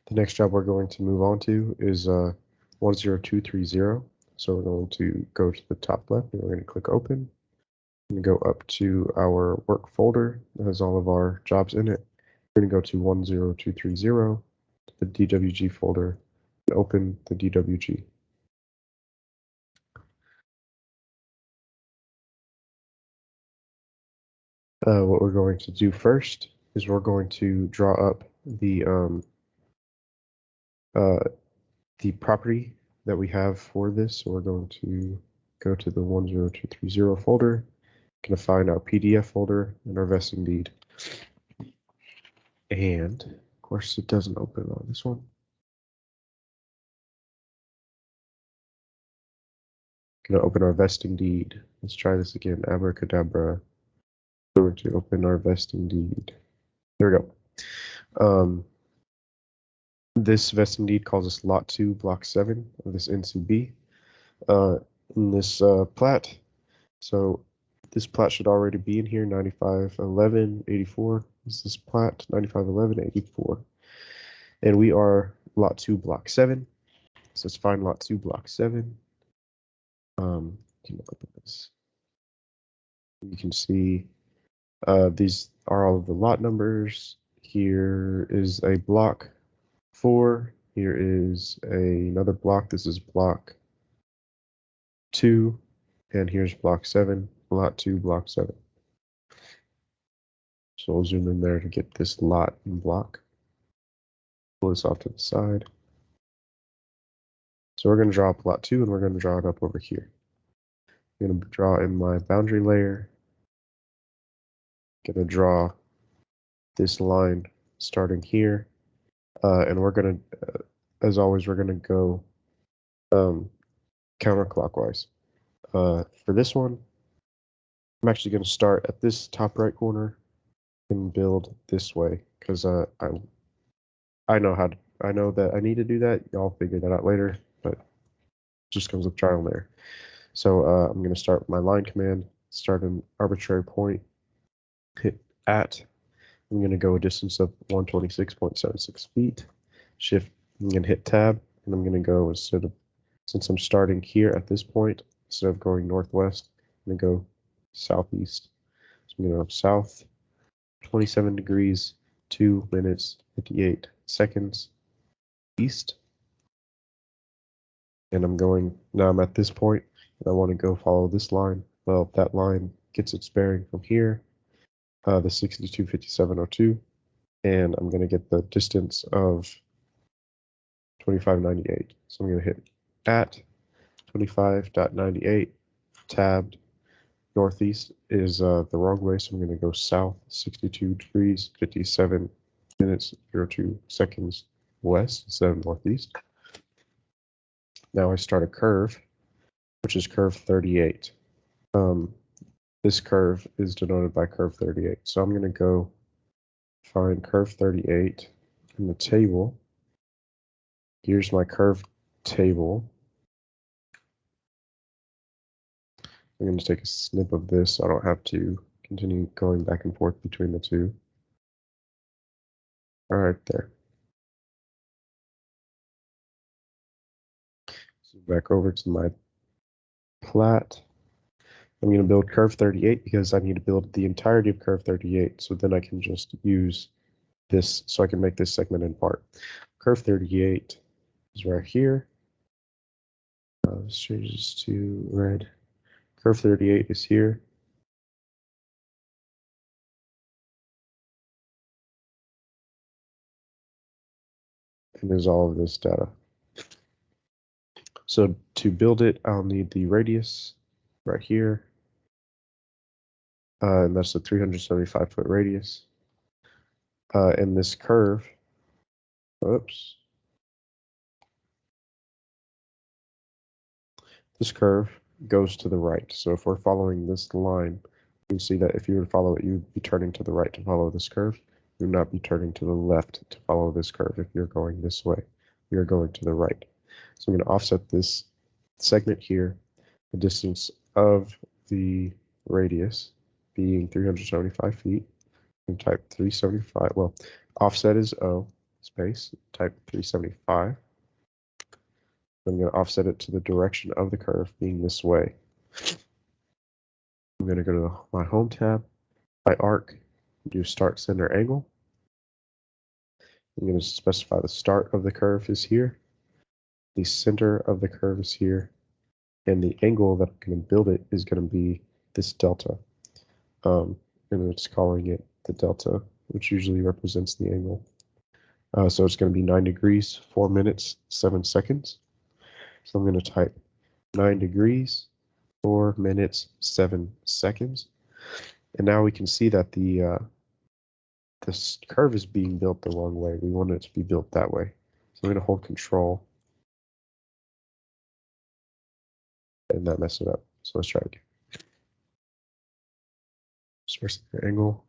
The next job we're going to move on to is 10230. So we're going to go to the top left and we're going to click open and go up to our work folder that has all of our jobs in it. We're going to go to 10230, the DWG folder, and open the DWG. What we're going to do first is we're going to draw up the property that we have for this. So we're going to go to the 10230 folder, going to find our PDF folder and our vesting deed. And of course it doesn't open on this one. Going to open our vesting deed. Let's try this again. Abracadabra. We're going to open our vesting deed. There we go. This vesting deed calls us Lot 2, Block 7 of this NCB. In this plat. So this plat should already be in here. 951184 is this plat. 951184. And we are Lot 2, Block 7. So let's find Lot 2, Block 7. Can open this. You can see these are all of the lot numbers. Here is a block 4. Here is another block. This is block 2. And here's block 7. Lot 2, block 7. So I'll zoom in there to get this lot and block. Pull this off to the side. So we're going to draw up lot 2 and we're going to draw it up over here. I'm going to draw in my boundary layer. Going to draw this line starting here. And we're going to, as always, we're going to go counterclockwise. For this one, I'm actually going to start at this top right corner and build this way because I know that I need to do that. Y'all figure that out later, but it just comes with trial and error. So I'm going to start my line command, start an arbitrary point, hit at. I'm going to go a distance of 126.76 feet. Shift, I'm going to hit tab, and I'm going to go since I'm starting here at this point, instead of going northwest, I'm going to go southeast. So I'm going to go south, 27 degrees, 2 minutes, 58 seconds, east. And now I'm at this point, and I want to go follow this line. Well, that line gets its bearing from here, the 625702, and I'm going to get the distance of 2598. So I'm going to hit at 25.98, tabbed. Northeast is the wrong way, so I'm going to go south 62 degrees, 57 minutes, 02 seconds west instead of northeast. Now I start a curve, which is curve 38. This curve is denoted by curve 38. So I'm going to go find curve 38 in the table. Here's my curve table. I'm going to take a snip of this so I don't have to continue going back and forth between the two. All right, there. So back over to my plat. I'm going to build curve 38 because I need to build the entirety of curve 38. So then I can just use this so I can make this segment in part. Curve 38 is right here. Let's change this to red. Curve 38 is here. And there's all of this data. So to build it, I'll need the radius right here. And that's the 375-foot radius. And this curve, oops. This curve goes to the right. So if we're following this line, you can see that if you were to follow it, you'd be turning to the right to follow this curve. You would not be turning to the left to follow this curve if you're going this way. You're going to the right. So I'm going to offset this segment here, the distance of the radius being 375 feet. And type 375. Well, offset is O. space, type 375. I'm going to offset it to the direction of the curve being this way. I'm going to go to my home tab, my arc, do start center angle. I'm going to specify the start of the curve is here, the center of the curve is here, and the angle that I'm going to build it is going to be this delta. And it's calling it the delta, which usually represents the angle. So it's going to be 9 degrees, 4 minutes, 7 seconds. So I'm going to type 9 degrees, 4 minutes, 7 seconds. And now we can see that this curve is being built the wrong way. We want it to be built that way. So I'm going to hold Control, and that messed it up. So let's try it again. Start center angle,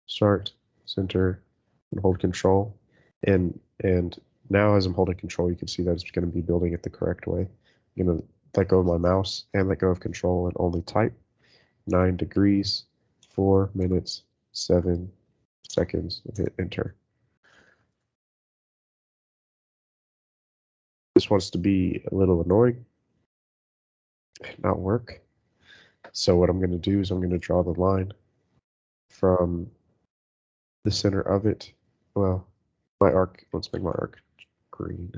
start, center, and hold Control. And now as I'm holding Control, you can see that it's going to be building it the correct way. I'm going to let go of my mouse and let go of Control and only type 9 degrees, 4 minutes, 7 seconds, and hit enter. This wants to be a little annoying, not work. So what I'm going to do is I'm going to draw the line from the center of it. Well, my arc, let's make my arc green.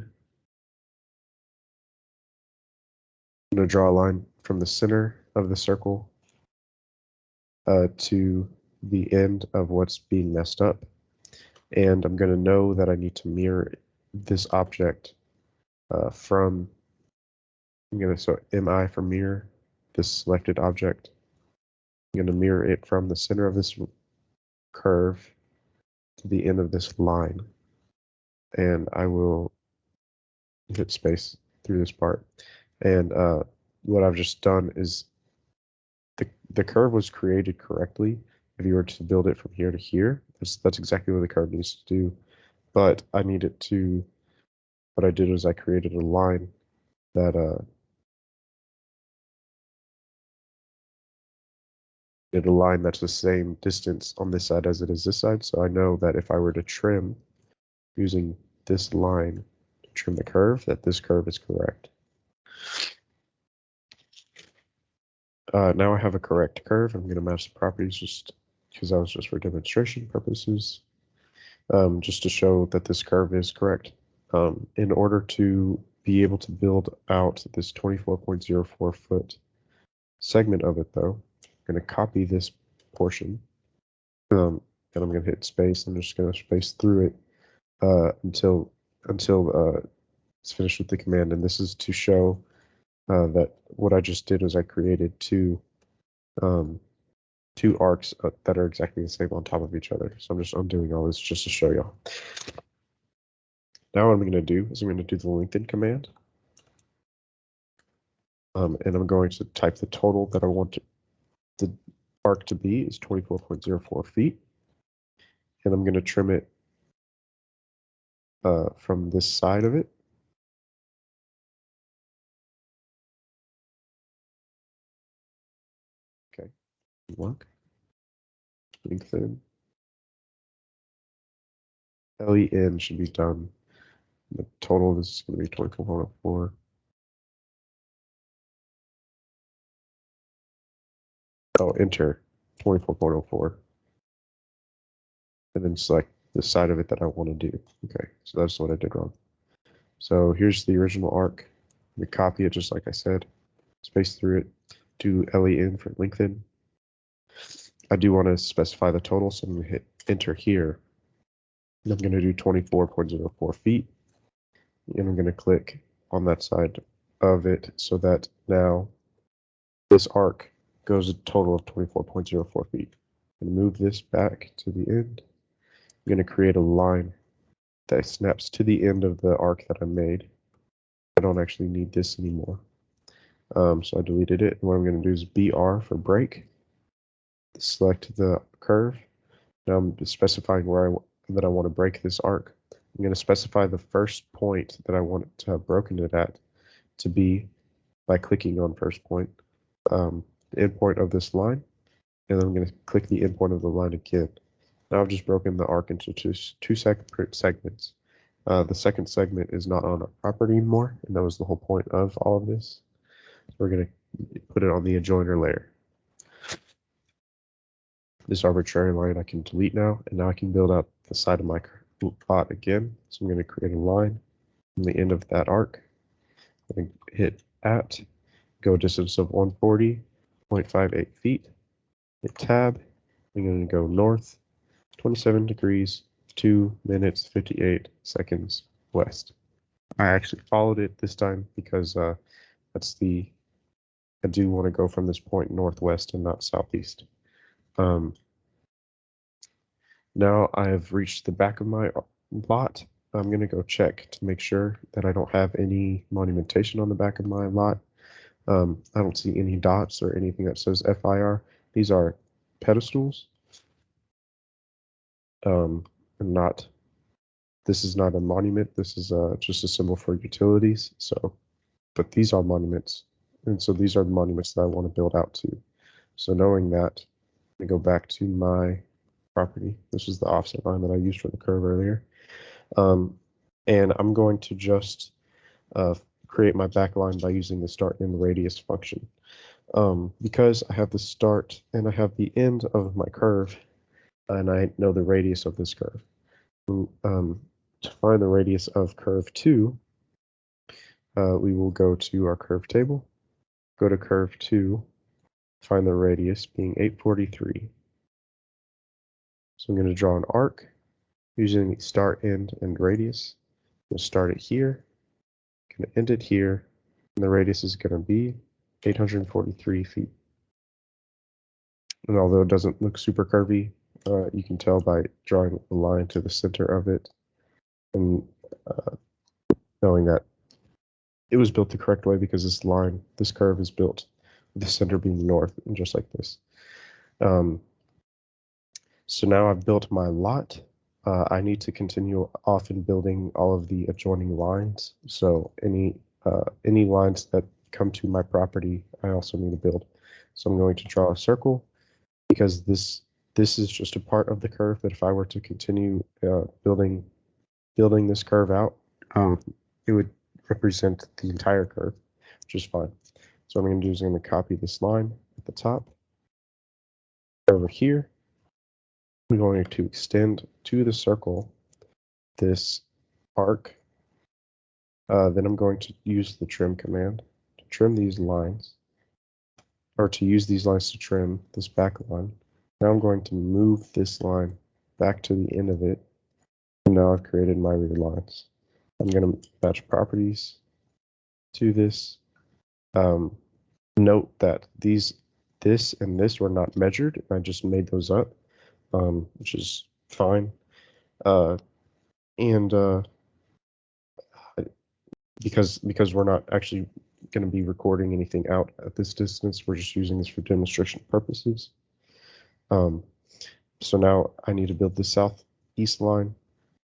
I'm going to draw a line from the center of the circle to the end of what's being messed up. And I'm going to know that I need to mirror this object from, I'm going to, so MI for mirror, this selected object. I'm going to mirror it from the center of this curve to the end of this line. And I will hit space through this part. And what I've just done is the curve was created correctly. If you were to build it from here to here, that's exactly what the curve needs to do. But I need it to, what I did was I created a line that did a line that's the same distance on this side as it is this side. So I know that if I were to trim using this line to trim the curve, that this curve is correct. Now I have a correct curve. I'm going to match the properties just because that was just for demonstration purposes, just to show that this curve is correct. In order to be able to build out this 24.04 foot segment of it, though, I'm going to copy this portion, and I'm going to hit space. I'm just going to space through it until it's finished with the command. And this is to show that what I just did was I created two arcs that are exactly the same on top of each other. So I'm just undoing all this just to show y'all. Now what I'm going to do is I'm going to do the lengthen command. And I'm going to type the total that I want the arc to be is 24.04 feet. And I'm going to trim it from this side of it. Okay, look, lengthen. LEN should be done. The total of this is going to be 24.04. Oh, enter 24.04. And then select the side of it that I want to do. Okay, so that's what I did wrong. So here's the original arc. We copy it just like I said, space through it, do LEN for lengthen. I do want to specify the total, so I'm going to hit enter here. And I'm going to do 24.04 feet. And I'm going to click on that side of it so that now this arc goes a total of 24.04 feet. And move this back to the end. I'm going to create a line that snaps to the end of the arc that I made. I don't actually need this anymore. So I deleted it. And what I'm going to do is BR for break. Select the curve. Now I'm specifying where that I want to break this arc. I'm going to specify the first point that I want to have broken it at to be by clicking on first point, the endpoint of this line, and then I'm going to click the endpoint of the line again. Now I've just broken the arc into two separate segments. The second segment is not on our property anymore, and that was the whole point of all of this. So we're going to put it on the adjoiner layer. This arbitrary line I can delete now, and now I can build out the side of my plot again. So I'm going to create a line from the end of that arc. I'm going to hit at, go distance of 140.58 feet, hit tab. I'm going to go north 27 degrees, 2 minutes, 58 seconds west. I actually followed it this time because I do want to go from this point northwest and not southeast. Now I have reached the back of my lot. I'm going to go check to make sure that I don't have any monumentation on the back of my lot. I don't see any dots or anything that says FIR. These are pedestals. This is not a monument. This is just a symbol for utilities. So, but these are monuments. And so these are the monuments that I want to build out to. So knowing that, I go back to my property. This is the offset line that I used for the curve earlier. And I'm going to just create my back line by using the start and radius function. Because I have the start and I have the end of my curve, and I know the radius of this curve. To find the radius of curve 2, we will go to our curve table, go to curve 2, find the radius being 843. So I'm going to draw an arc using the start, end, and radius. I'm going to start it here, going to end it here, and the radius is going to be 843 feet. And although it doesn't look super curvy, you can tell by drawing a line to the center of it and knowing that it was built the correct way because this curve is built with the center being north and just like this. So now I've built my lot. I need to continue off in building all of the adjoining lines. So any lines that come to my property, I also need to build. So I'm going to draw a circle because this is just a part of the curve, but if I were to continue building this curve out, it would represent the entire curve, which is fine. So what I'm going to do is I'm going to copy this line at the top. Over here, I'm going to extend to the circle this arc. Then I'm going to use the trim command to trim these lines, or to use these lines to trim this back line. Now I'm going to move this line back to the end of it. And now I've created my rear lines. I'm going to match properties to this. Note that this and this were not measured. I just made those up, which is fine. Because we're not actually going to be recording anything out at this distance, we're just using this for demonstration purposes. So now I need to build the southeast line.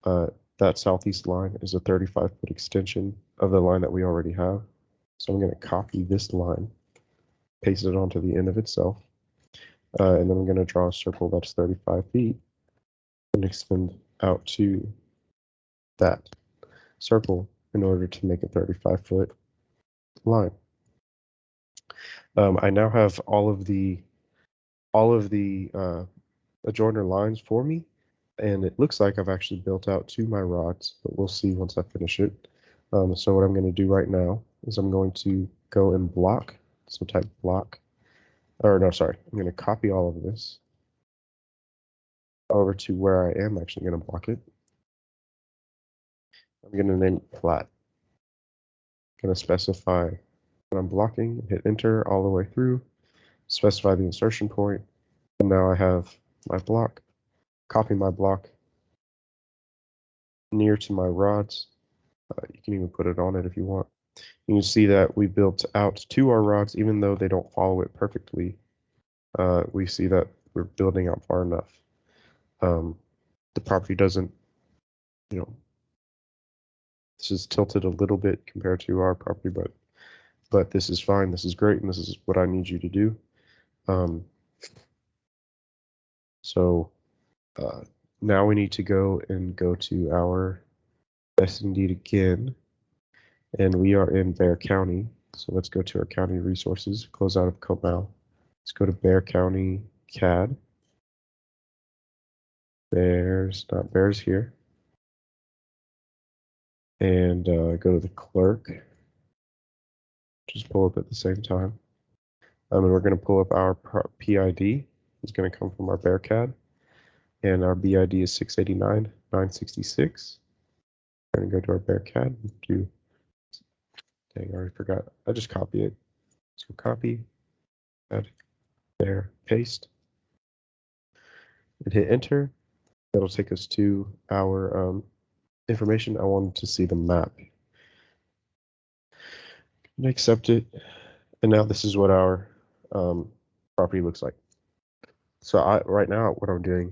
That southeast line is a 35-foot extension of the line that we already have. So I'm going to copy this line, paste it onto the end of itself, and then I'm going to draw a circle that's 35 feet and extend out to that circle in order to make a 35-foot line. I now have all of the adjoiner lines for me, and it looks like I've actually built out to my rods, but we'll see once I finish it. So what I'm going to do right now is I'm going to go and block, so type block, or no, sorry, I'm going to copy all of this over to where I am actually going to block it. I'm going to name it flat. I'm going to specify what I'm blocking, hit enter all the way through, specify the insertion point, and now I have my block. Copy my block near to my rods. You can even put it on it if you want. You can see that we built out to our rods, even though they don't follow it perfectly. We see that we're building out far enough. The property doesn't, this is tilted a little bit compared to our property, but this is fine. This is great, and this is what I need you to do. So Now we need to go to our vesting deed again, and we are in Bexar County. So let's go to our county resources, close out of Comal. Let's go to Bexar County CAD. There's not Bears here. And go to the clerk. Just pull up at the same time. And we're going to pull up our PID. It's going to come from our BearCAD. And our BID is 689,966. We're going to go to our BearCAD and do, dang, I already forgot. I just copy it. So copy, add, there, paste, and hit enter. That'll take us to our information. I wanted to see the map. And accept it. And now this is what our property looks like. So right now, what I'm doing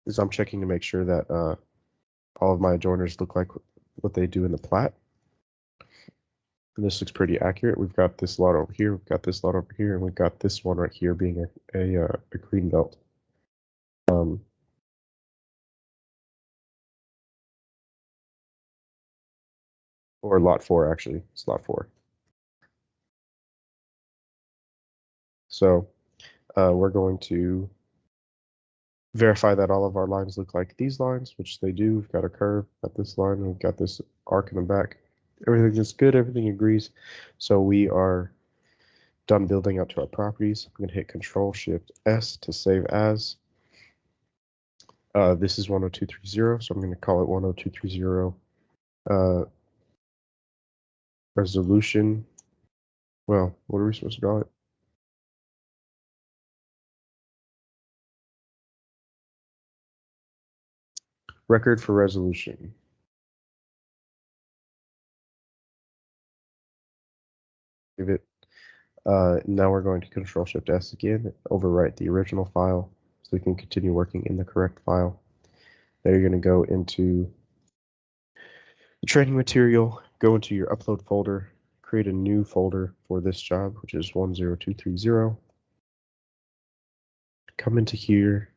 is I'm checking to make sure that all of my adjoiners look like what they do in the plat. And this looks pretty accurate. We've got this lot over here, we've got this lot over here, and we've got this one right here being a green belt. Or lot 4, actually. It's lot 4. So we're going to verify that all of our lines look like these lines, which they do. We've got a curve, got this line, and we've got this arc in the back. Everything is good, everything agrees. So we are done building out to our properties. I'm going to hit Control-Shift-S to save as. This is 10230, so I'm going to call it 10230 resolution. Well, what are we supposed to call it? Record for resolution. Give it. Now we're going to Control-Shift-S again, overwrite the original file so we can continue working in the correct file. Now you're going to go into the training material, go into your upload folder, create a new folder for this job, which is 10230. Come into here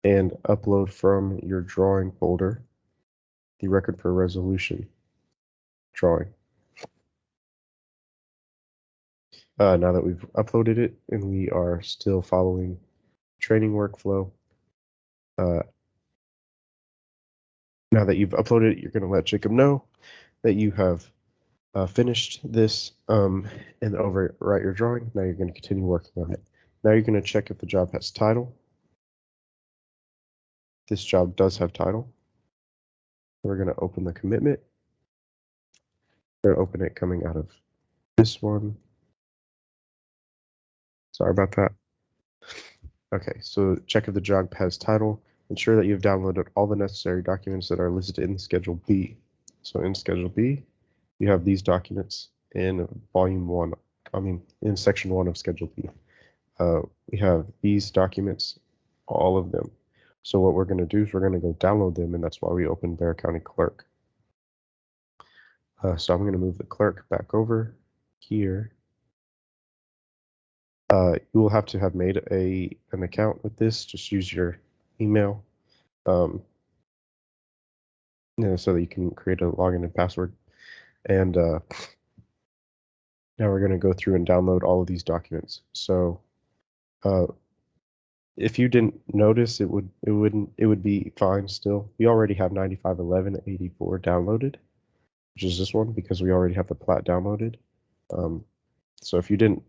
and upload from your drawing folder the record for resolution drawing. Now that we've uploaded it and we are still following training workflow, now that you've uploaded it, you're going to let Jacob know that you have finished this and overwrite your drawing. Now you're going to continue working on it. Now you're going to check if the job has title. This job does have title. We're going to open the commitment. We're going to open it coming out of this one. Sorry about that. Okay, so check if the job has title. Ensure that you've downloaded all the necessary documents that are listed in Schedule B. So in Schedule B, you have these documents in Volume 1, in Section 1 of Schedule B. We have these documents, all of them. So what we're going to do is we're going to go download them, and that's why we open Bexar County Clerk. So I'm going to move the clerk back over here. You will have to have made an account with this. Just use your email, so that you can create a login and password. And now we're going to go through and download all of these documents. So if you didn't notice, it would be fine still. We already have 951184 downloaded, which is this one, because we already have the plat downloaded. So if you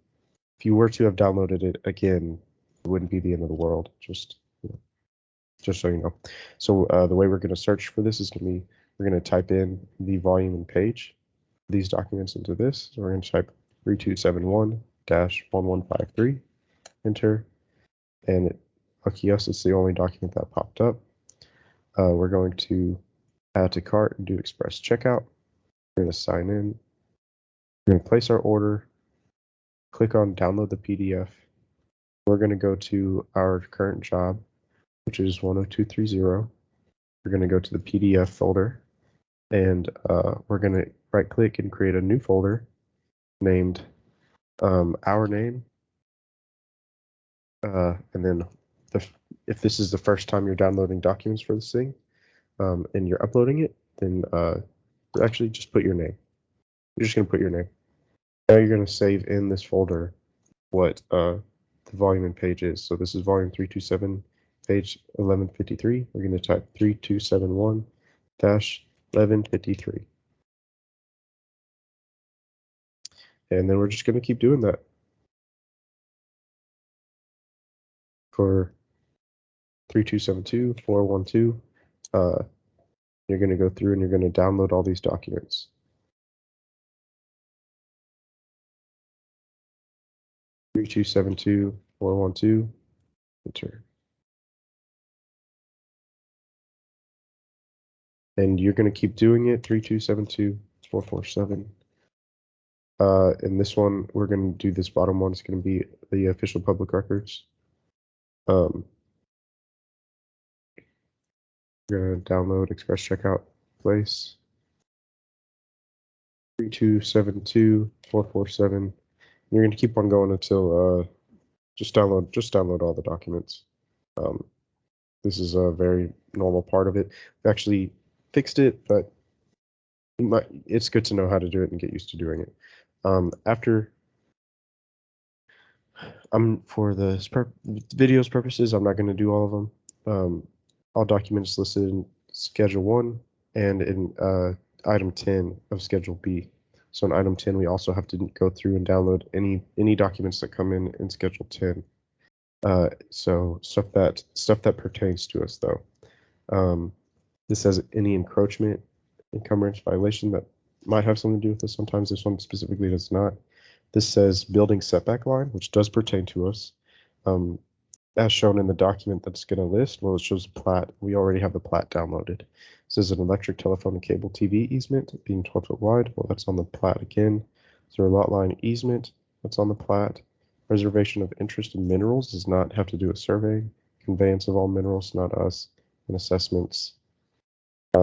were to have downloaded it again, it wouldn't be the end of the world. Just so you know. So the way we're going to search for this is we're going to type in the volume and page of these documents into this. So we're going to type 3271-1153, enter, and lucky us, it's the only document that popped up. We're going to add to cart and do express checkout. We're going to sign in. We're going to place our order. Click on download the PDF. We're going to go to our current job, which is 10230. We're going to go to the PDF folder, and we're going to right click and create a new folder named our name, and then if this is the first time you're downloading documents for this thing, and you're uploading it, then actually just put your name. You're just going to put your name. Now you're going to save in this folder what the volume and page is. So this is volume 327, page 1153. We're going to type 3271-1153. And then we're just going to keep doing that for 3272, 412. You're going to go through and you're going to download all these documents. 3272, 412, enter. And you're going to keep doing it, 3272, 447. And this one, we're going to do this bottom one. It's going to be the official public records. We're going to download Express Checkout Place. 3272, 447. You're going to keep on going until just download all the documents. This is a very normal part of it. We actually fixed it, but it's good to know how to do it and get used to doing it. After for the video's purposes, I'm not going to do all of them. All documents listed in Schedule 1 and in Item 10 of Schedule B. So in Item 10, we also have to go through and download any documents that come in Schedule 10. So stuff that pertains to us, though. This says any encroachment, encumbrance, violation that might have something to do with this. Sometimes this one specifically does not. This says building setback line, which does pertain to us. As shown in the document that's going to list, well, it shows a plat. We already have the plat downloaded. It says an electric, telephone, and cable TV easement being 12 foot wide. Well, that's on the plat again. Is there a lot line easement? That's on the plat. Reservation of interest in minerals does not have to do with surveying. Conveyance of all minerals, not us. And assessments.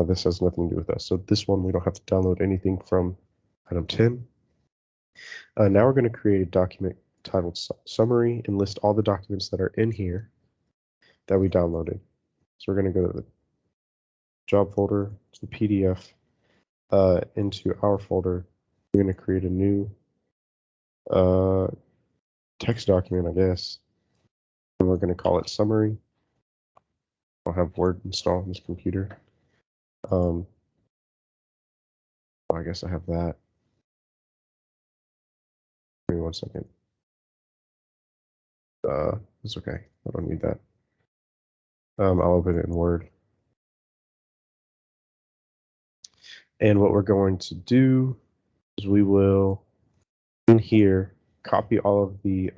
This has nothing to do with us. So this one, we don't have to download anything from Item 10. Now we're going to create a document titled Summary and list all the documents that are in here that we downloaded. So we're going to go to the job folder, to the PDF, into our folder. We're going to create a new text document, I guess. And we're going to call it Summary. I'll have Word installed on this computer. I guess I have that. Give me 1 second. It's okay. I don't need that. I'll open it in Word. And what we're going to do is we will, in here, copy all of the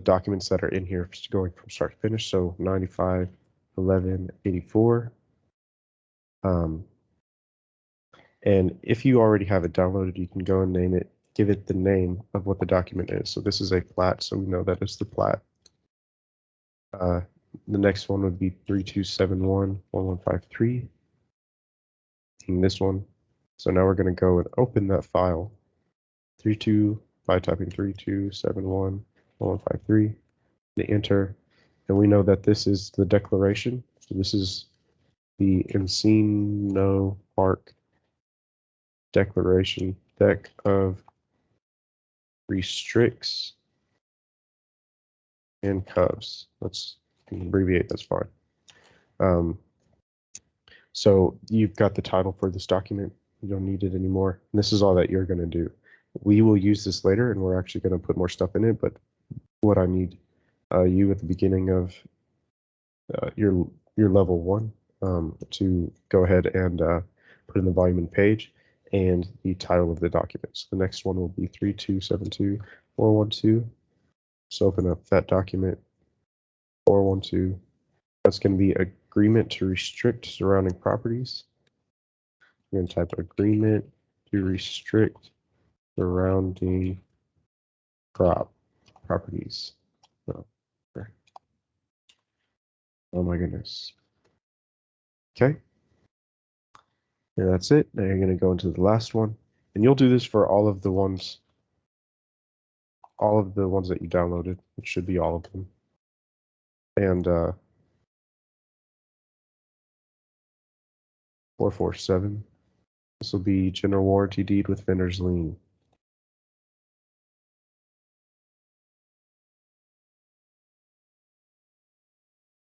documents that are in here, going from start to finish. So 95, 11, 84. And if you already have it downloaded, you can go and name it, give it the name of what the document is. So this is a plat, so we know that it's the plat. The next one would be 3271-1153. And this one. So now we're going to go and open that file. By typing 3271-1153. The enter. And we know that this is the declaration. So this is the Encino Park Declaration. Deck of restricts and cubs. Let's abbreviate, that's fine. So you've got the title for this document. You don't need it anymore. And this is all that you're going to do. We will use this later, and we're actually going to put more stuff in it. But what I need you at the beginning of your level 1 to go ahead and put in the volume and page and the title of the documents. The next one will be 3272-412. So open up that document, 412. That's going to be agreement to restrict surrounding properties. We're going to type agreement to restrict surrounding properties. Oh my goodness. Okay. And that's it. Now you're going to go into the last one, and you'll do this for all of the ones that you downloaded, which should be all of them. and 447. This will be general warranty deed with vendor's lien.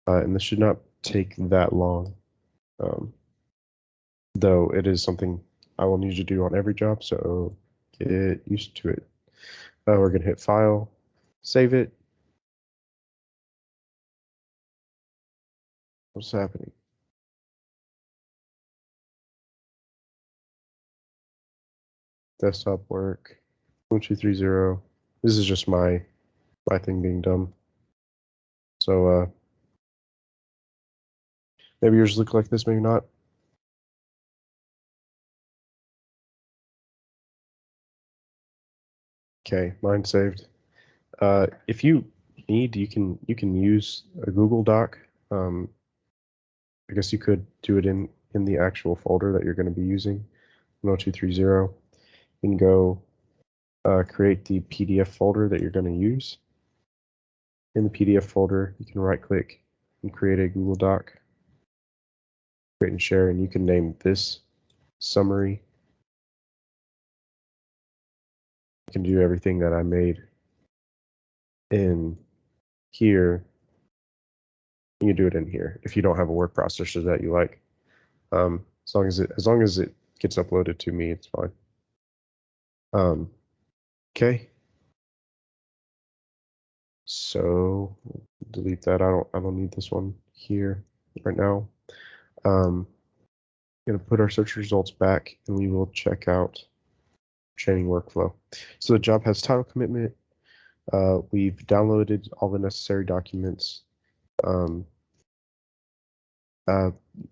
And this should not take that long, though it is something I will need to do on every job, so get used to it. We're going to hit File, save it. What's happening? Desktop work, 1230. This is just my thing being dumb. So maybe yours look like this, maybe not. Okay, mine saved. If you need, you can use a Google Doc. I guess you could do it in the actual folder that you're going to be using, 1230. You can go create the PDF folder that you're going to use. In the PDF folder, you can right-click and create a Google Doc, create and share, and you can name this summary. You can do everything that I made in here. You can do it in here if you don't have a word processor that you like. As long as it gets uploaded to me, it's fine. Okay. So delete that. I don't need this one here right now. I'm gonna put our search results back, and we will check out training workflow. So the job has title commitment. We've downloaded all the necessary documents that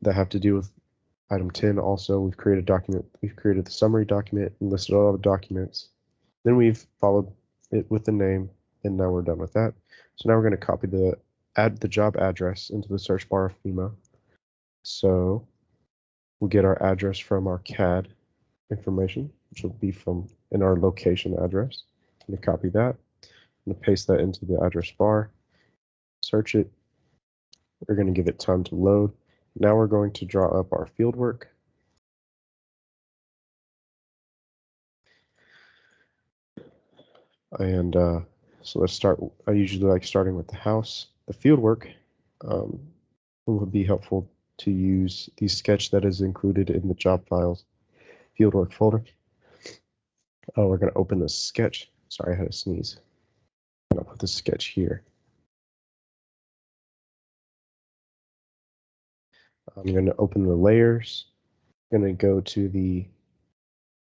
have to do with item 10. Also, we've created a document. We've created the summary document and listed all the documents. Then we've followed it with the name, and now we're done with that. So now we're going to add the job address into the search bar of FEMA. So we'll get our address from our CAD information, which will be in our location address. I'm going to copy that. I'm going to paste that into the address bar, search it. We're going to give it time to load. Now we're going to draw up our field work. And so let's start. I usually like starting with the house. The field work would be helpful to use the sketch that is included in the job files fieldwork folder. We're going to open the sketch. Sorry, I had a sneeze. I'm going to put the sketch here. I'm going to open the layers. I'm going to go to the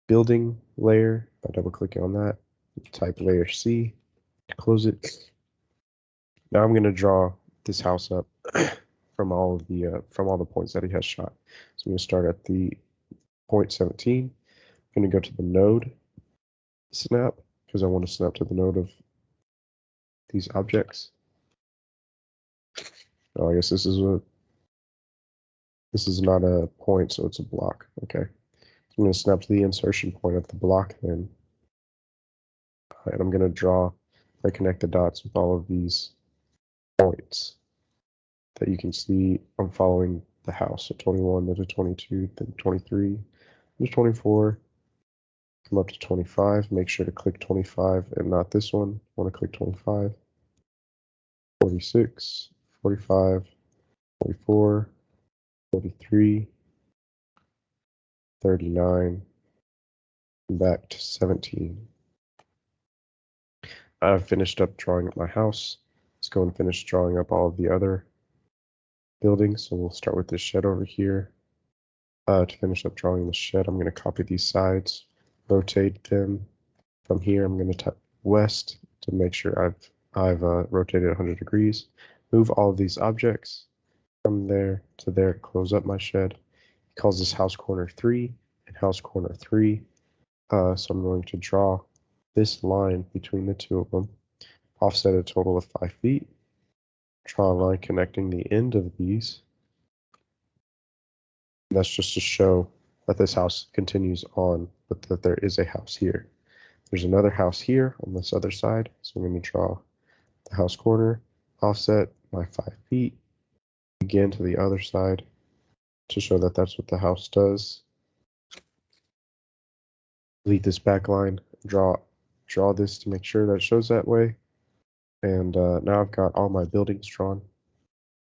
building layer by double clicking on that. Type layer C, close it. Now I'm going to draw this house up from all the points that he has shot. So I'm going to start at the point 17. I'm going to go to the node snap because I want to snap to the node of these objects. Oh, I guess this is not a point, so it's a block. Okay. So I'm going to snap to the insertion point of the block then. And I'm going to draw, I connect the dots with all of these points that you can see. I'm following the house. So 21, then to 22, then 23, then to 24, come up to 25. Make sure to click 25 and not this one. I want to click 25, 46, 45, 44, 43, 39, and back to 17. I've finished up drawing up my house. Let's go and finish drawing up all of the other buildings. So we'll start with this shed over here. To finish up drawing the shed, I'm going to copy these sides, rotate them. From here, I'm going to type west to make sure I've rotated 100 degrees. Move all of these objects from there to there, close up my shed. He calls this house corner 3 and house corner 3. So I'm going to draw this line between the two of them, offset a total of 5 feet, draw a line connecting the end of these. And that's just to show that this house continues on, but that there is a house here. There's another house here on this other side, so I'm going to draw the house corner, offset, my 5 feet again to the other side to show that that's what the house does. Delete this back line, draw this to make sure that it shows that way. And now I've got all my buildings drawn.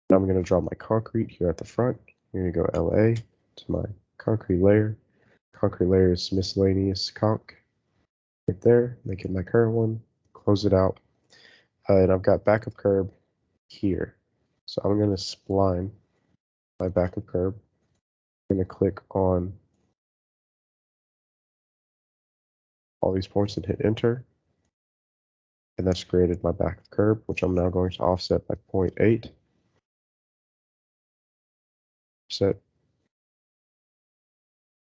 Now I'm going to draw my concrete here at the front. I'm going to go LA to my concrete layer. Concrete layer is miscellaneous conc right there. Make it my current one. Close it out. And I've got backup curb here. So I'm going to spline my backup curb. I'm going to click on all these points and hit enter. And that's created my backup curb, which I'm now going to offset by 0.8. Set.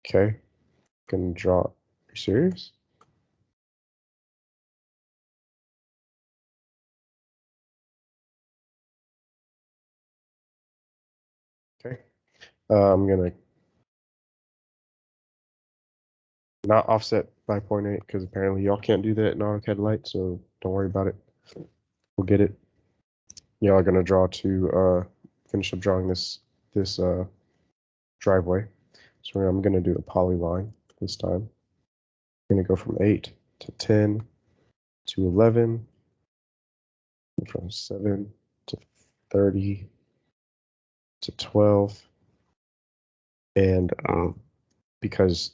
Okay. Gonna draw. Are you serious? Okay. I'm gonna not offset by 0.8 because apparently y'all can't do that in AutoCAD Lite, so don't worry about it. We'll get it. Y'all are gonna draw to finish up drawing this driveway. So I'm gonna do a polyline this time. I'm gonna go from 8 to 10 to 11, from 7 to 30 to 12, and because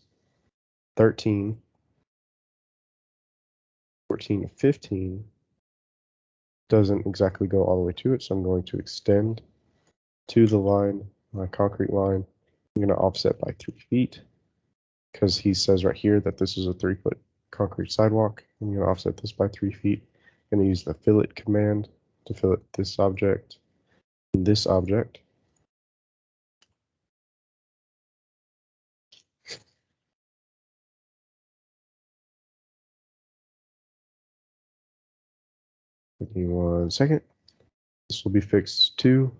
13, 14, 15 doesn't exactly go all the way to it, so I'm going to extend to the line, my concrete line. I'm going to offset by 3 feet because he says right here that this is a 3-foot concrete sidewalk. I'm going to offset this by 3 feet. I'm going to use the fillet command to fillet this object and this object. Give me 1 second. This will be fixed too.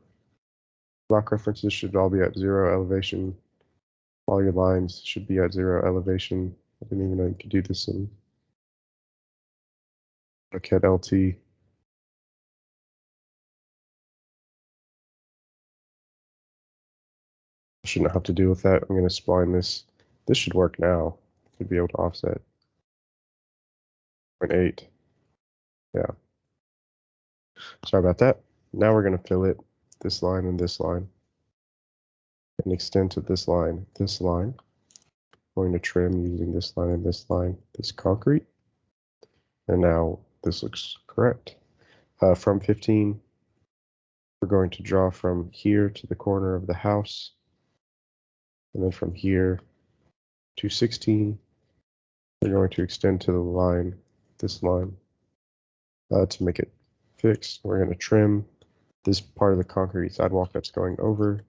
Block references should all be at 0 elevation. All your lines should be at 0 elevation. I didn't even know you could do this in AutoCAD LT. I shouldn't have to deal with that. I'm going to spline this. This should work now. Should be able to offset. 0.8. Yeah. Sorry about that. Now we're going to fillet this line and this line. And extend to this line, this line. I'm going to trim using this line, this concrete. And now this looks correct. From 15, we're going to draw from here to the corner of the house. And then from here to 16, we're going to extend to the line, this line, to make it fixed. We're going to trim this part of the concrete sidewalk that's going over.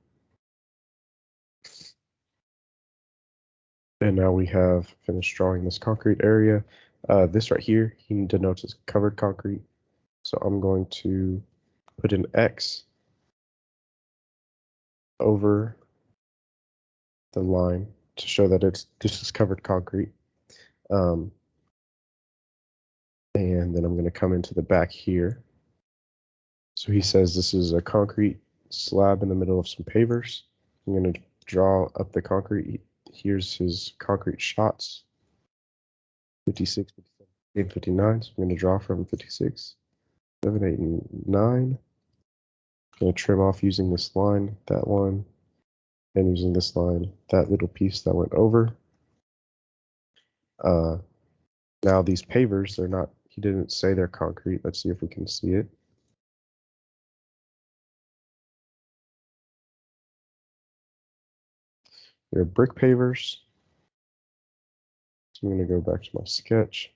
And now we have finished drawing this concrete area. This right here, he denotes as covered concrete. So I'm going to put an X over the line to show that this is covered concrete. And then I'm going to come into the back here. So he says this is a concrete slab in the middle of some pavers. I'm going to draw up the concrete. Here's his concrete shots. 56, 57, 59. So I'm going to draw from 56, 7, 8, and 9. I'm going to trim off using this line, that one, and using this line, that little piece that went over. Now these pavers, they're not, he didn't say they're concrete. Let's see if we can see it. They're brick pavers. So I'm going to go back to my sketch.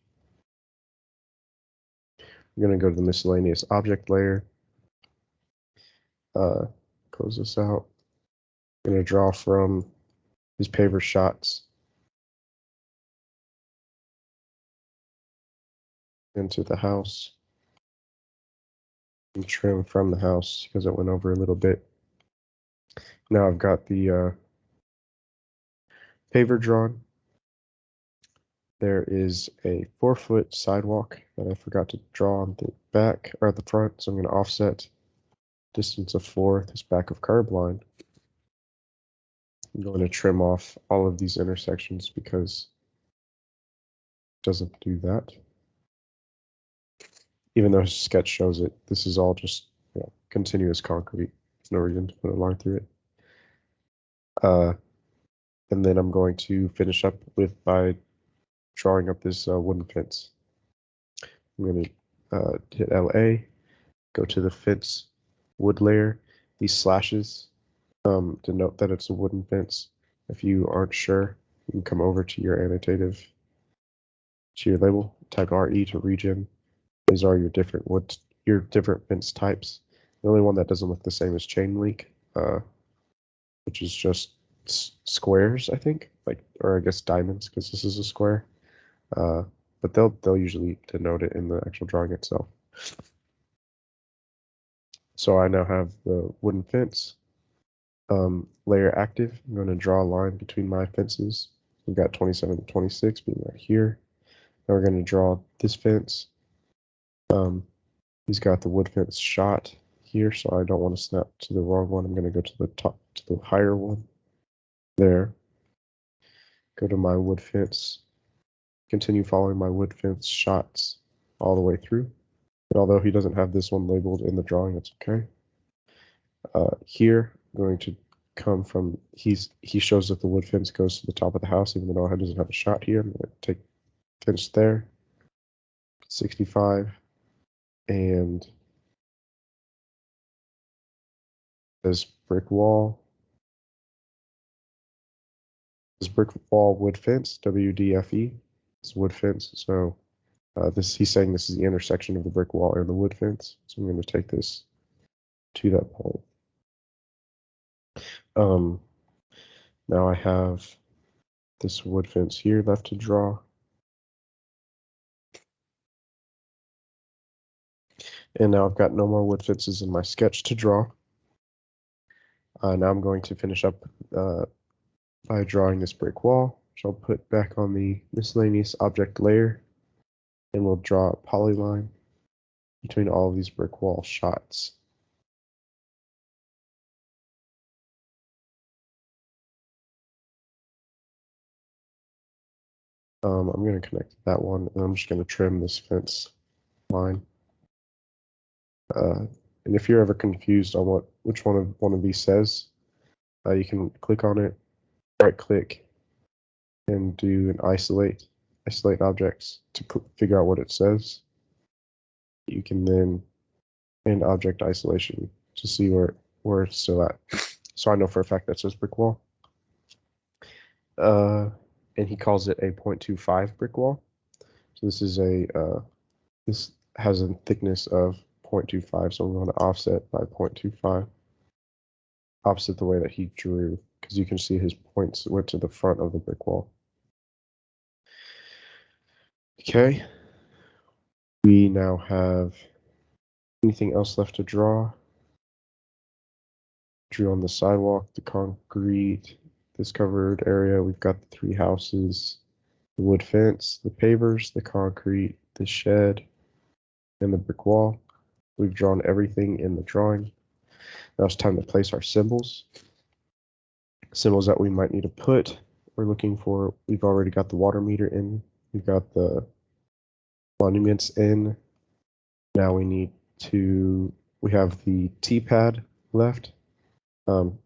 I'm going to go to the miscellaneous object layer. Close this out. I'm going to draw from these paver shots into the house and trim from the house because it went over a little bit. Now I've got the paver drawn. There is a 4-foot sidewalk that I forgot to draw on the back or the front, so I'm going to offset distance of 4, this back of curb line. I'm going to trim off all of these intersections because it doesn't do that. Even though his sketch shows it, this is all just continuous concrete. There's no reason to put a line through it. And then I'm going to finish up by drawing up this wooden fence. I'm going to hit LA, go to the fence wood layer. These slashes denote that it's a wooden fence. If you aren't sure, you can come over to your annotative, to your label, type RE to regen. These are your different fence types. The only one that doesn't look the same is chain link, which is just squares, I think, or I guess diamonds, because this is a square. But they'll usually denote it in the actual drawing itself. So I now have the wooden fence layer active. I'm going to draw a line between my fences. We've got 27 and 26 being right here. Now we're going to draw this fence. He's got the wood fence shot here, so I don't want to snap to the wrong one. I'm going to go to the top, to the higher one. There. Go to my wood fence. Continue following my wood fence shots all the way through. And although he doesn't have this one labeled in the drawing, that's okay. Here, I'm going to come from, he shows that the wood fence goes to the top of the house, even though it doesn't have a shot here. I'm going to take fence there, 65, and this brick wall. This brick wall wood fence, WDFE, it's wood fence. So he's saying this is the intersection of the brick wall and the wood fence. So I'm going to take this to that point. Now I have this wood fence here left to draw. And now I've got no more wood fences in my sketch to draw. Now I'm going to finish up by drawing this brick wall, which I'll put back on the miscellaneous object layer, and we'll draw a polyline between all of these brick wall shots. I'm going to connect that one, and I'm just going to trim this fence line. And if you're ever confused on which one of these says, you can click on it, right click, and do an isolate objects to figure out what it says. You can then end object isolation to see where it's still at. So I know for a fact that says brick wall. And he calls it a 0.25 brick wall. So this is this has a thickness of 0.25, so I'm going to offset by 0.25. Opposite the way that he drew, because you can see his points went to the front of the brick wall. Okay. We now have anything else left to draw? Drew on the sidewalk, the concrete, this covered area. We've got the 3 houses, the wood fence, the pavers, the concrete, the shed, and the brick wall. We've drawn everything in the drawing. Now it's time to place our symbols. Symbols that we might need to put. We're looking for, we've already got the water meter in. We've got the monuments in. Now we have the T-pad left. I'm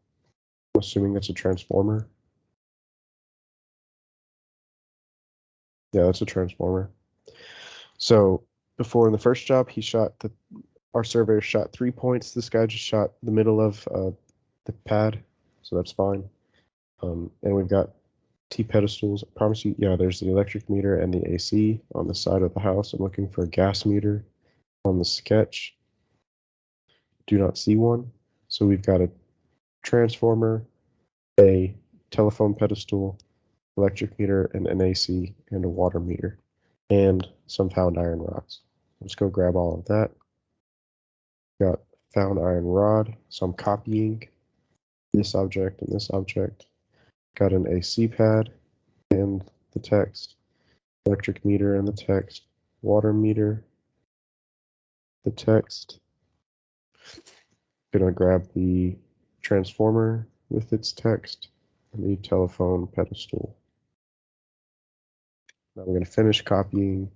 assuming it's a transformer. Yeah, that's a transformer. So before in the first job, our surveyor shot 3 points. This guy just shot the middle of the pad, so that's fine. And we've got T pedestals. I promise you, yeah, there's the electric meter and the AC on the side of the house. I'm looking for a gas meter on the sketch. Do not see one. So we've got a transformer, a telephone pedestal, electric meter, and an AC, and a water meter, and some found iron rods. Let's go grab all of that. Got found iron rod, so I'm copying this object and this object. Got an AC pad and the text, electric meter and the text, water meter, the text, Gonna grab the transformer with its text and the telephone pedestal. Now we're gonna finish copying,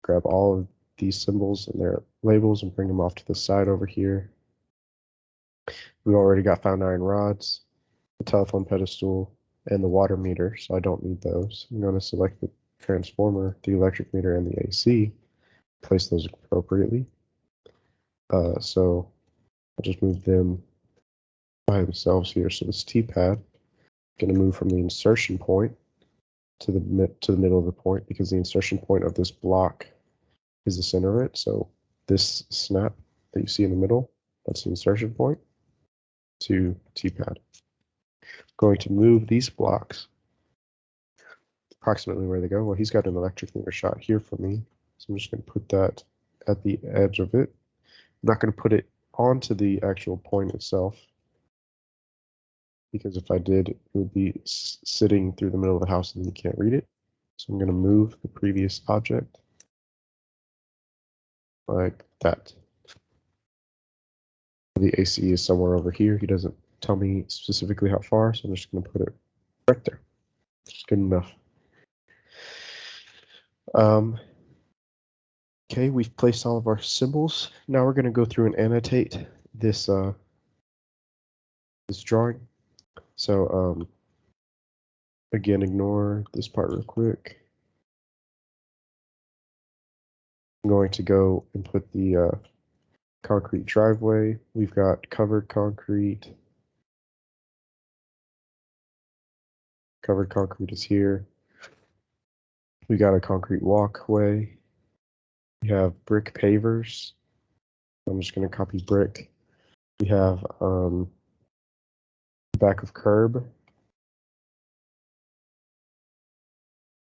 grab all of these symbols and their labels and bring them off to the side over here. We've already got found iron rods, the telephone pedestal, and the water meter, so I don't need those. I'm going to select the transformer, the electric meter, and the AC, place those appropriately. So I'll just move them by themselves here. So this T-pad is going to move from the insertion point to the middle of the point, because the insertion point of this block is the center of it. So this snap that you see in the middle, that's the insertion point to T-pad. Going to move these blocks approximately where they go. Well, he's got an electric meter shot here for me, so I'm just going to put that at the edge of it. I'm not going to put it onto the actual point itself, because if I did, it would be sitting through the middle of the house and you can't read it. So I'm going to move the previous object like that. The AC is somewhere over here. He doesn't tell me specifically how far, so I'm just going to put it right there. It's good enough. Okay, we've placed all of our symbols. Now we're going to go through and annotate this this drawing. So again, ignore this part real quick. I'm going to go and put the concrete driveway. We've got covered concrete. Covered concrete is here. We got a concrete walkway. We have brick pavers. I'm just going to copy brick. We have back of curb,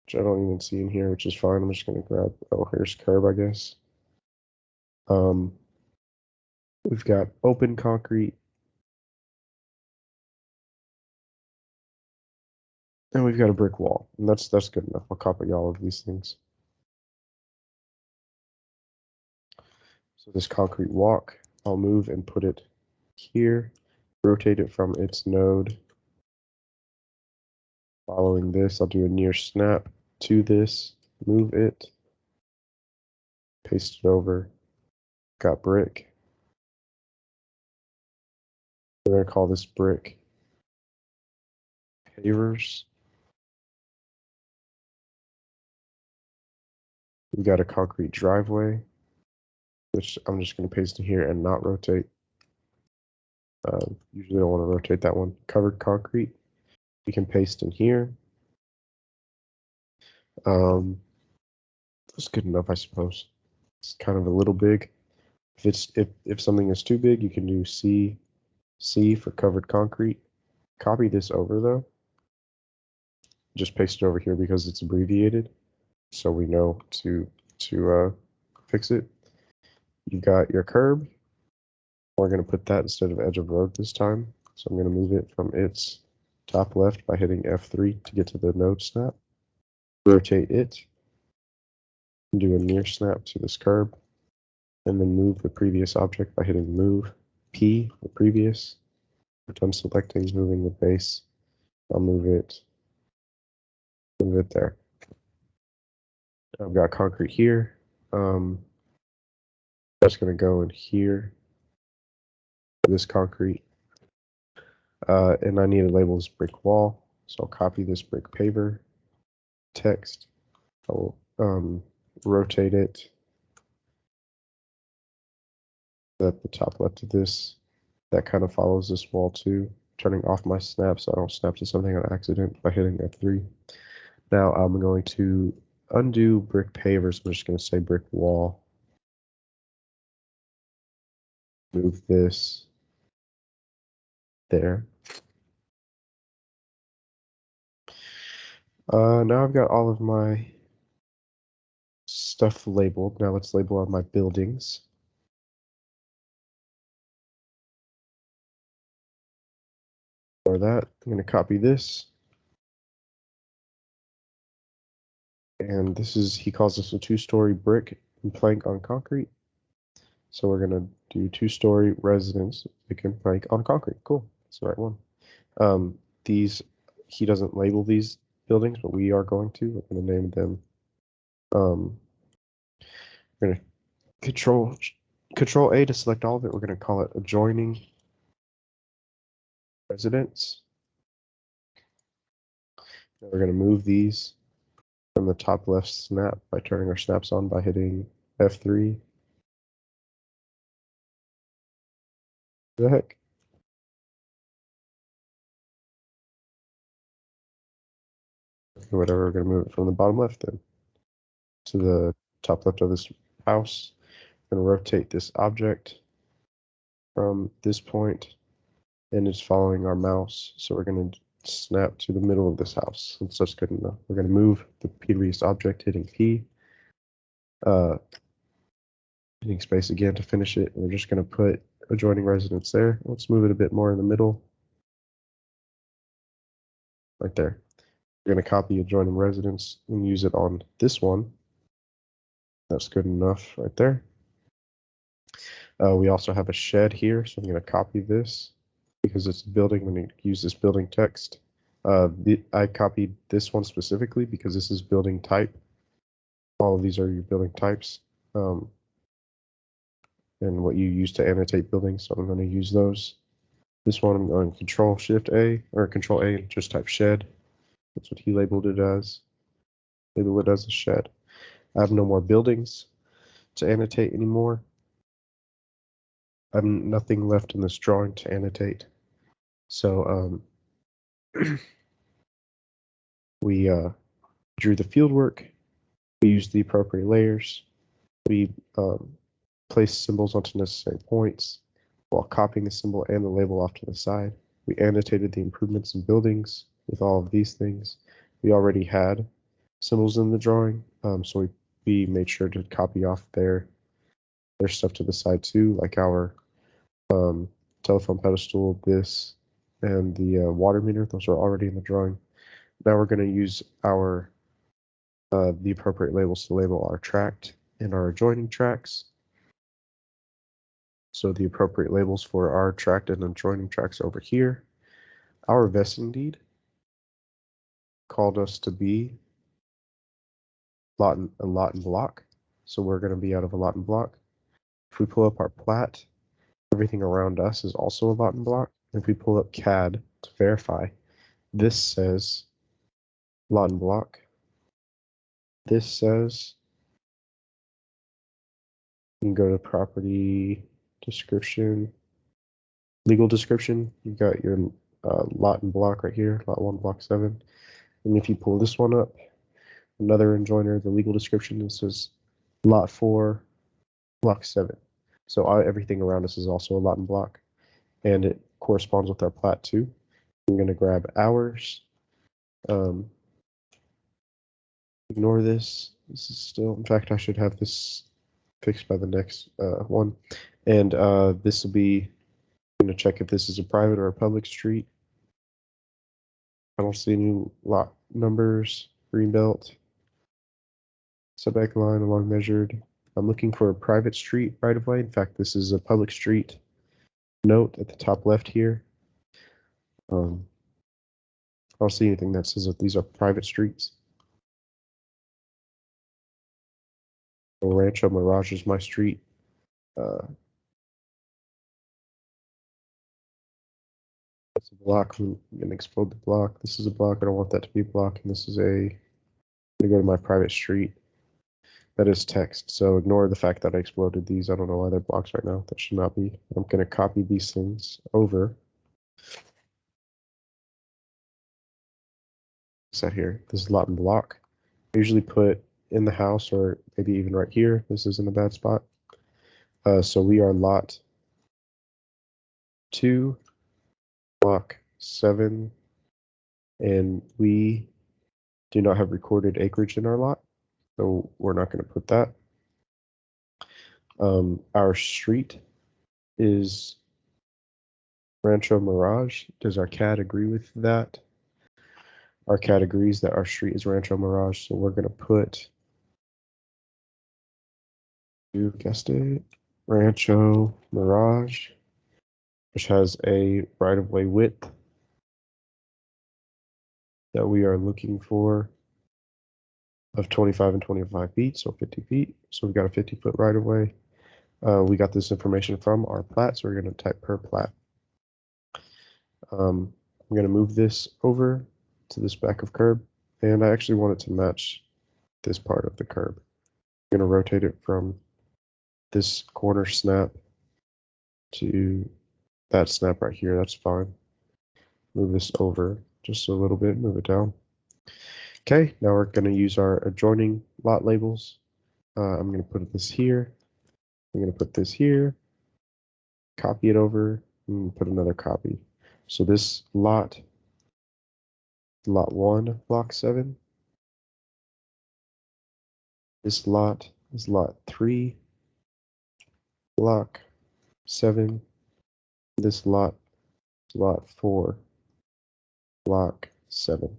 which I don't even see in here, which is fine. I'm just going to grab, oh, here's curb, I guess. We've got open concrete. And we've got a brick wall, and that's good enough. I'll copy all of these things. So this concrete walk, I'll move and put it here, rotate it from its node. Following this, I'll do a near snap to this, move it, paste it over, got brick. We're going to call this brick pavers. We've got a concrete driveway, which I'm just going to paste in here and not rotate. Usually I want to rotate that one. Covered concrete, we can paste in here. That's good enough, I suppose. It's kind of a little big. If something is too big, you can do C for covered concrete. Copy this over though. Just paste it over here because it's abbreviated, so we know to fix it. You got your curb. We're going to put that instead of edge of road this time. So I'm going to move it from its top left by hitting F3 to get to the node snap. Rotate it. Do a near snap to this curb. And then move the previous object by hitting move P, the previous. We're done selecting, moving the base. I'll move it there. I've got concrete here. That's going to go in here. This concrete. And I need to label this brick wall. So I'll copy this brick paver text. I'll rotate it at the top left of this. That kind of follows this wall too. Turning off my snap so I don't snap to something on accident by hitting F3. Now I'm going to undo brick pavers. I'm just going to say brick wall. Move this there. Now I've got all of my stuff labeled. Now let's label all my buildings. For that, I'm going to copy this. And this is, he calls this a 2-story brick and plank on concrete. So we're gonna do 2-story residence. We can like on concrete. Cool. That's the right one. These, he doesn't label these buildings, but we are going to. We're gonna name them. We're gonna Control A to select all of it. We're gonna call it adjoining residence. Now we're gonna move these from the top left snap by turning our snaps on by hitting F3. The heck? Whatever, we're gonna move it from the bottom left then to the top left of this house. I'm gonna rotate this object from this point, and it's following our mouse. So we're gonna snap to the middle of this house. Since that's good enough. We're gonna move the previous object, hitting P. Hitting space again to finish it. We're just gonna put adjoining residence there. Let's move it a bit more in the middle. Right there. We're going to copy adjoining residence and use it on this one. That's good enough right there. We also have a shed here, so I'm going to copy this because it's a building. I'm going to use this building text. I copied this one specifically because this is building type. All of these are your building types and what you use to annotate buildings. So I'm going to use those. This one I'm going Control-Shift-A or Control-A and just type shed. That's what he labeled it as. Label it as a shed. I have no more buildings to annotate anymore. I have nothing left in this drawing to annotate. So we drew the field work. We used the appropriate layers. We placed symbols onto necessary points while copying the symbol and the label off to the side. We annotated the improvements in buildings with all of these things. We already had symbols in the drawing, so we made sure to copy off their stuff to the side too, like our telephone pedestal, this, and the water meter. Those are already in the drawing. Now we're going to use our the appropriate labels to label our tract and our adjoining tracts. So the appropriate labels for our tract and adjoining tracts over here. Our vesting deed called us to be a lot and block. So we're going to be out of a lot and block. If we pull up our plat, everything around us is also a lot and block. If we pull up CAD to verify, this says lot and block. This says, you can go to property description, legal description. You've got your lot and block right here, lot 1, block 7. And if you pull this one up, another enjoiner, the legal description, it says lot 4, block 7. So everything around us is also a lot and block, and it corresponds with our plat too. I'm going to grab ours. Ignore this. This is still, in fact, I should have this fixed by the next one. And this will be, I'm going to check if this is a private or a public street. I don't see any lot numbers, greenbelt, setback line along measured. I'm looking for a private street right of way. In fact, this is a public street. Note at the top left here. I don't see anything that says that these are private streets. Rancho Mirage is my street. That's a block. I'm gonna explode the block. This is a block. I don't want that to be a block. And this is I'm gonna go to my private street. That is text. So ignore the fact that I exploded these. I don't know why they're blocks right now. That should not be. I'm gonna copy these things over. Set here. This is lot and block. I usually put in the house or maybe even right here. This is in a bad spot. So we are lot 2, block 7, and we do not have recorded acreage in our lot, so we're not going to put that. Our street is Rancho Mirage. Does our CAD agree with that? Our CAD agrees that our street is Rancho Mirage, so we're going to put, you guessed it, Rancho Mirage, which has a right-of-way width that we are looking for of 25 and 25 feet, so 50 feet. So we've got a 50-foot right-of-way. We got this information from our plat, so we're going to type per plat. I'm going to move this over to this back of curb, and I actually want it to match this part of the curb. I'm going to rotate it from this corner snap to that snap right here. That's fine. Move this over just a little bit, move it down. Okay, now we're going to use our adjoining lot labels. I'm going to put this here. I'm going to put this here, copy it over, and put another copy. So this lot 1, block 7. This lot is lot 3, block 7. This lot is lot 4, block 7.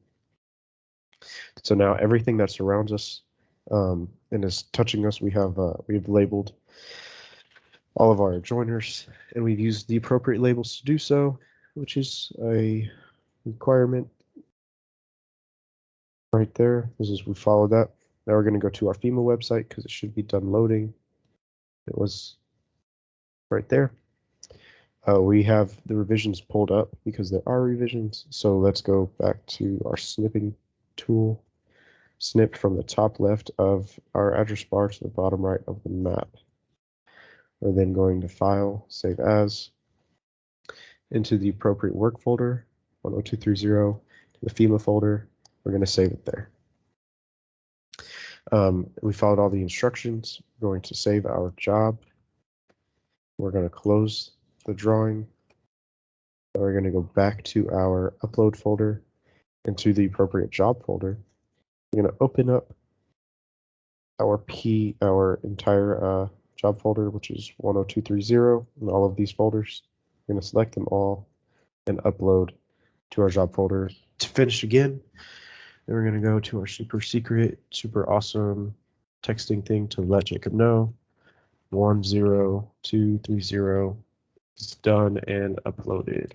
So now everything that surrounds us and is touching us, we've labeled all of our adjoiners, and we've used the appropriate labels to do so, which is a requirement right there. We followed that. Now we're going to go to our FEMA website because it should be done loading. It was right there. We have the revisions pulled up because there are revisions. So let's go back to our snipping tool. Snip from the top left of our address bar to the bottom right of the map. We're then going to File, Save As, into the appropriate work folder, 10230, to the FEMA folder. We're going to save it there. We followed all the instructions. We're going to save our job. We're going to close the drawing. And we're going to go back to our upload folder into the appropriate job folder. We're going to open up our entire job folder, which is 10230, and all of these folders. We're going to select them all and upload to our job folder. To finish again, then we're going to go to our super secret, super awesome texting thing to let Jacob know. 10230 is done and uploaded.